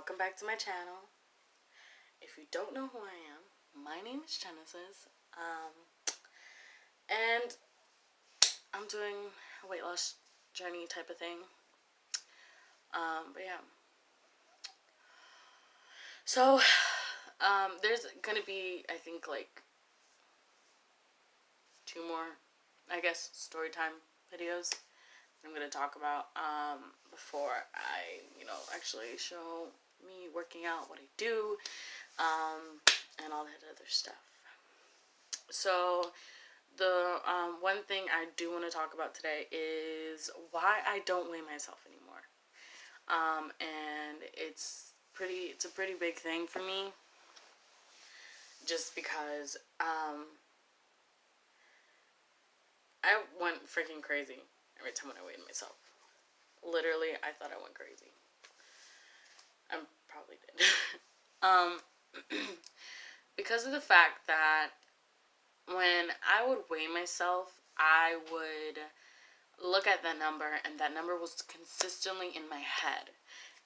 welcome back to my channel. If you don't know who I am, my name is Genesis, and I'm doing a weight loss journey type of thing. But yeah. So, there's gonna be, I think, like 2 more, I guess, story time videos I'm gonna talk about before I, actually show me working out, what I do, and all that other stuff. So the one thing I do want to talk about today is why I don't weigh myself anymore. And it's a pretty big thing for me, just because I went freaking crazy every time when I weighed myself. Literally, I thought I went crazy. I probably did. Because of the fact that when I would weigh myself, I would look at that number, and that number was consistently in my head.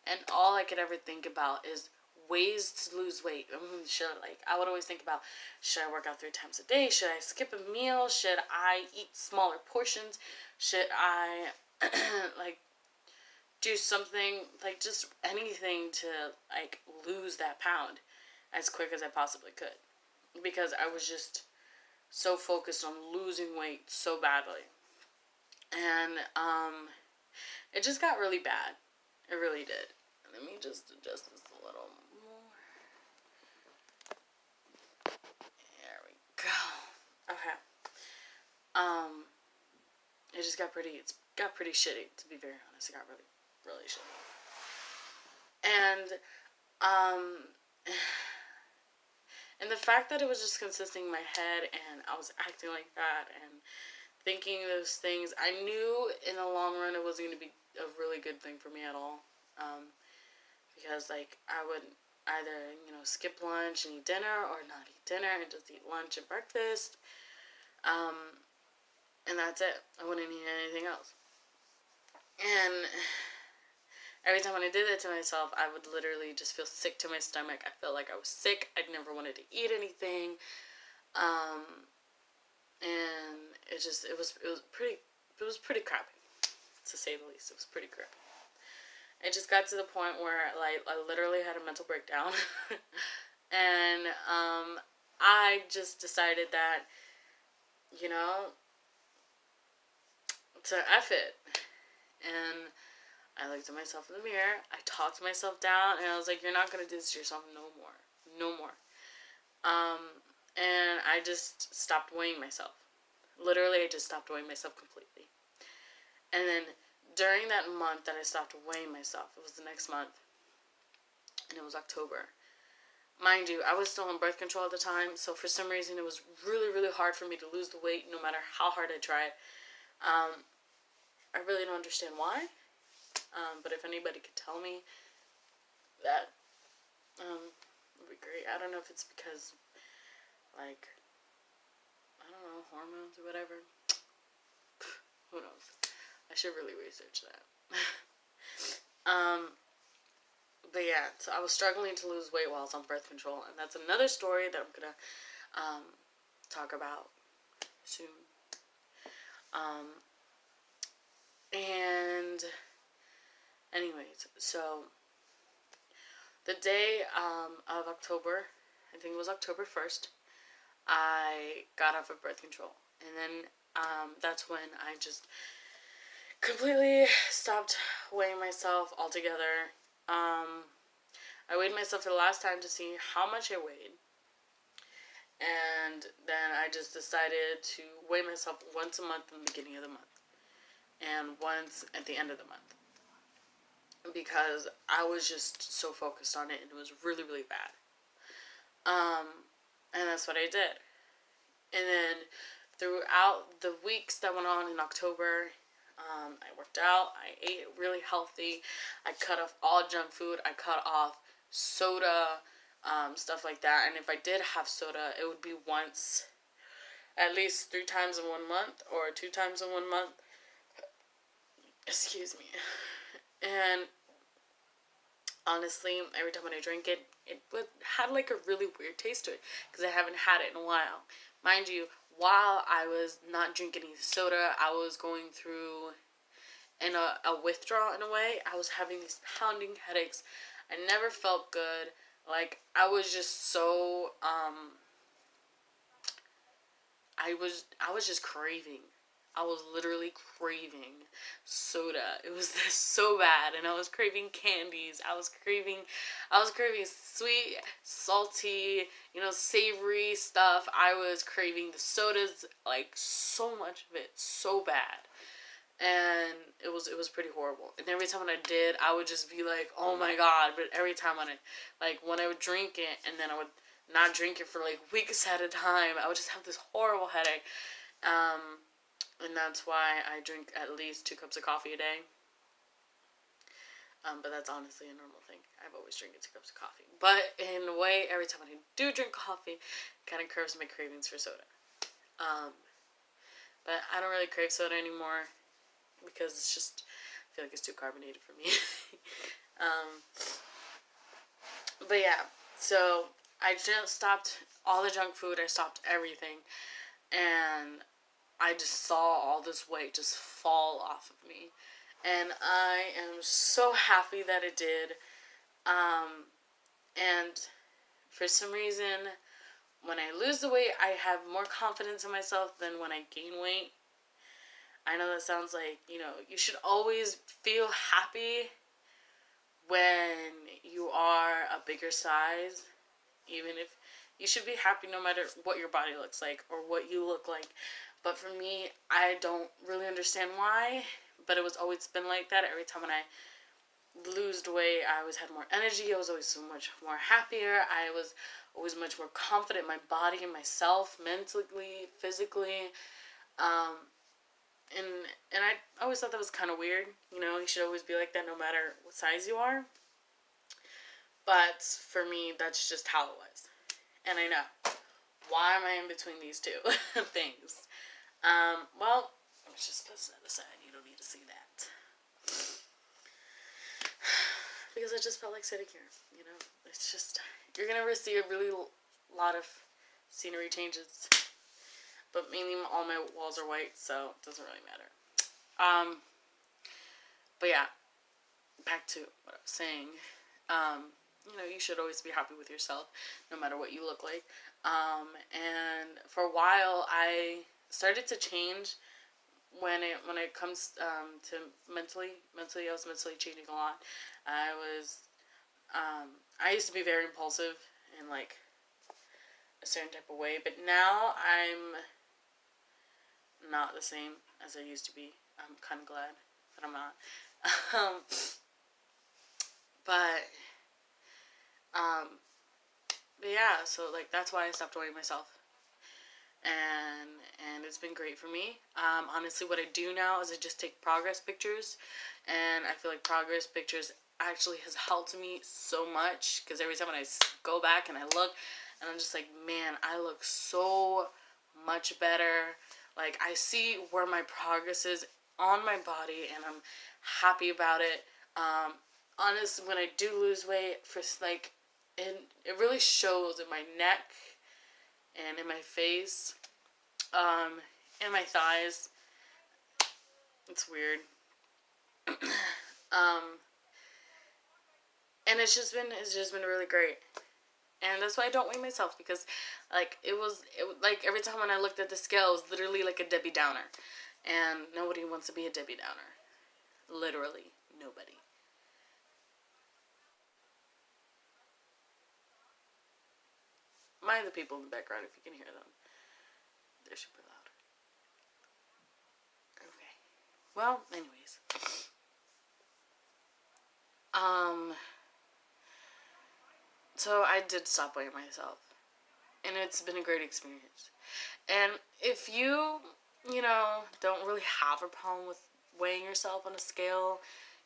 And all I could ever think about is ways to lose weight. I would always think about, should I work out 3 times a day? Should I skip a meal? Should I eat smaller portions? Should I do something, just anything to lose that pound as quick as I possibly could, because I was just so focused on losing weight so badly. And it just got really bad. It really did. Let me just adjust this a little more. There we go. Okay. It got pretty shitty, to be very honest. It got really, really shitty. And the fact that it was just consisting in my head, and I was acting like that and thinking those things, I knew in the long run it wasn't going to be a really good thing for me at all. Because I would either, skip lunch and eat dinner, or not eat dinner and just eat lunch and breakfast. And that's it. I wouldn't eat anything else. And every time when I did that to myself, I would literally just feel sick to my stomach. I felt like I was sick. I never wanted to eat anything. And it was pretty crappy, to say the least. It was pretty crappy. It just got to the point where I literally had a mental breakdown. And I just decided that, to F it. And I looked at myself in the mirror, I talked myself down, and I was like, you're not going to do this to yourself no more. No more. And I just stopped weighing myself. Literally, I just stopped weighing myself completely. And then during that month that I stopped weighing myself, it was the next month, and it was October. Mind you, I was still on birth control at the time, so for some reason it was really, really hard for me to lose the weight, no matter how hard I tried. I really don't understand why. But if anybody could tell me that, would be great. I don't know if it's because, I don't know, hormones or whatever. Who knows? I should really research that. But yeah, so I was struggling to lose weight while I was on birth control, and that's another story that I'm gonna talk about soon. And anyways, so the day of October, I think it was October 1st, I got off of birth control. And then that's when I just completely stopped weighing myself altogether. I weighed myself for the last time to see how much I weighed. And then I just decided to weigh myself once a month in the beginning of the month, and once at the end of the month, because I was just so focused on it, and it was really, really bad. And that's what I did. And then throughout the weeks that went on in October, I worked out, I ate really healthy, I cut off all junk food, I cut off soda, stuff like that. And if I did have soda, it would be once, at least 3 times in 1 month, or 2 times in 1 month. Excuse me. And honestly, every time when I drink it, had like a really weird taste to it because I haven't had it in a while. Mind you, while I was not drinking any soda, I was going through in a withdrawal in a way. I was having these pounding headaches. I never felt good. Like, I was just so, I was just craving. I was literally craving soda. It was this so bad, and I was craving candies. I was craving sweet, salty, savory stuff. I was craving the sodas, like so much of it, so bad, and it was pretty horrible. And every time when I did, I would just be like, oh my god. But every time when I would drink it, and then I would not drink it for like weeks at a time, I would just have this horrible headache. And that's why I drink at least 2 cups of coffee a day. But that's honestly a normal thing. I've always drinking 2 cups of coffee. But in a way, every time I do drink coffee, it kind of curbs my cravings for soda. But I don't really crave soda anymore because it's just, I feel like it's too carbonated for me. But yeah, so I just stopped all the junk food. I stopped everything. And I just saw all this weight just fall off of me. And I am so happy that it did. And for some reason, when I lose the weight, I have more confidence in myself than when I gain weight. I know that sounds like, you should always feel happy when you are a bigger size. Even if you should be happy no matter what your body looks like or what you look like. But for me, I don't really understand why, but it was always been like that. Every time when I lose weight, I always had more energy. I was always so much more happier. I was always much more confident in my body and myself, mentally, physically. And I always thought that was kind of weird. You should always be like that no matter what size you are. But for me, that's just how it was. And I know. Why am I in between these two things? Well, let's just put that aside. You don't need to see that. Because I just felt like sitting here, It's just, you're going to see a really lot of scenery changes. But mainly all my walls are white, so it doesn't really matter. But yeah, back to what I was saying. You should always be happy with yourself, no matter what you look like. And for a while, I started to change when it comes to mentally. I was mentally changing a lot. I used to be very impulsive in like a certain type of way, but now I'm not the same as I used to be. I'm kind of glad that I'm not. But yeah, so like that's why I stopped weighing myself, and it's been great for me. Honestly, what I do now is I just take progress pictures, and I feel like progress pictures actually has helped me so much because every time when I go back and I look, and I'm just like, man, I look so much better. Like, I see where my progress is on my body, and I'm happy about it. Honestly, when I do lose weight, it really shows in my neck and in my face, and my thighs. It's weird. And it's just been really great. And that's why I don't weigh myself, because like it like every time when I looked at the scale, it was literally like a Debbie Downer. And nobody wants to be a Debbie Downer. Literally nobody. Mind the people in the background if you can hear them. They're super loud. Okay. Well, anyways. So I did stop weighing myself. And it's been a great experience. And if you, don't really have a problem with weighing yourself on a scale,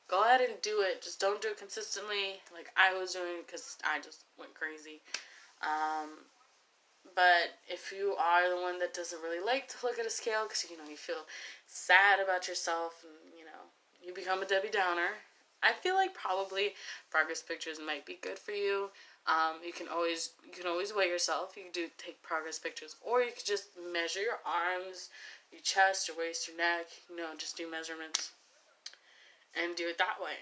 go ahead and do it. Just don't do it consistently like I was doing, because I just went crazy. But if you are the one that doesn't really like to look at a scale because, you feel sad about yourself and, you become a Debbie Downer, I feel like probably progress pictures might be good for you. You can always weigh yourself. You can take progress pictures, or you could just measure your arms, your chest, your waist, your neck. Just do measurements and do it that way.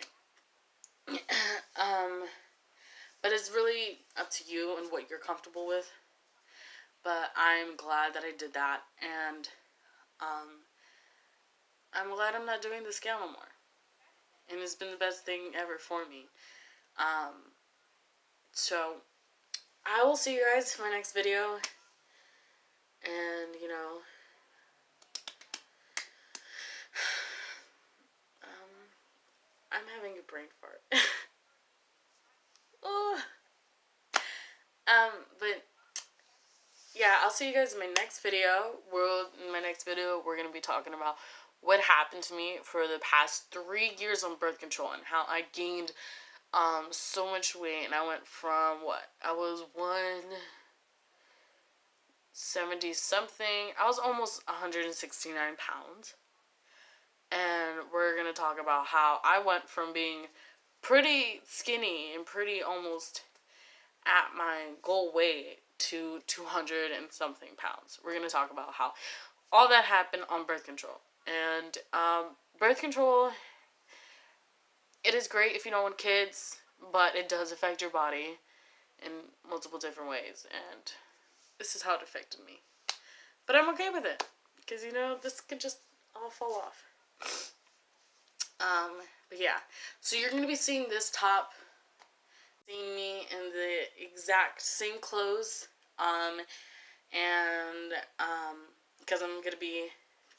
But it's really up to you and what you're comfortable with. But I'm glad that I did that, and I'm glad I'm not doing the scale no more. And it's been the best thing ever for me. So I will see you guys in my next video. And I'm having a brain fart. Oh. But yeah, I'll see you guys in my next video. In my next video, we're gonna be talking about what happened to me for the past 3 years on birth control and how I gained so much weight. And I went from I was 170 something. I was almost 169 pounds. And we're gonna talk about how I went from being pretty skinny and pretty almost at my goal weight to 200 and something pounds. We're gonna talk about how all that happened on birth control. And birth control, it is great if you don't want kids, but it does affect your body in multiple different ways, and this is how it affected me. But I'm okay with it, because this could just all fall off. But yeah, so you're going to be seeing this top, seeing me in the exact same clothes, and because I'm going to be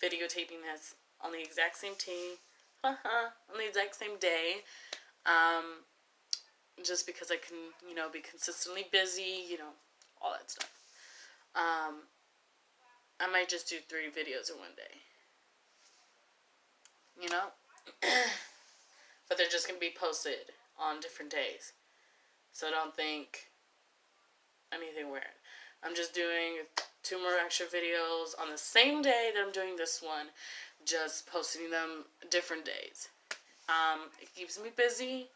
videotaping this on the exact same on the exact same day, just because I can, be consistently busy, all that stuff. I might just do 3 videos in one day, but they're just going to be posted on different days, so don't think anything weird. I'm just doing 2 more extra videos on the same day that I'm doing this one, just posting them different days. It keeps me busy,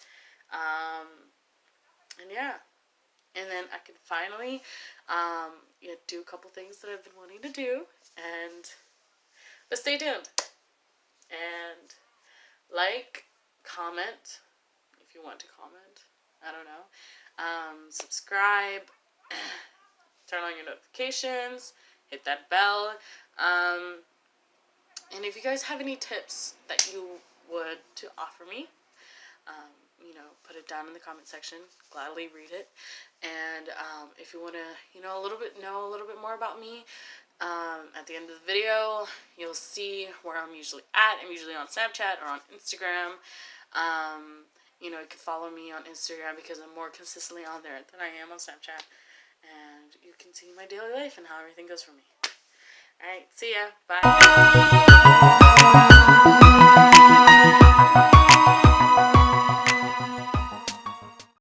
and yeah, and then I can finally do a couple things that I've been wanting to do, but stay tuned, and comment if you want to comment, I don't know, subscribe, turn on your notifications, hit that bell, and if you guys have any tips that you would to offer me, put it down in the comment section. Gladly read it. And if you want to, know a little bit more about me, at the end of the video, you'll see where I'm usually at. I'm usually on Snapchat or on Instagram. You can follow me on Instagram because I'm more consistently on there than I am on Snapchat. And you can see my daily life and how everything goes for me. Alright, see ya. Bye.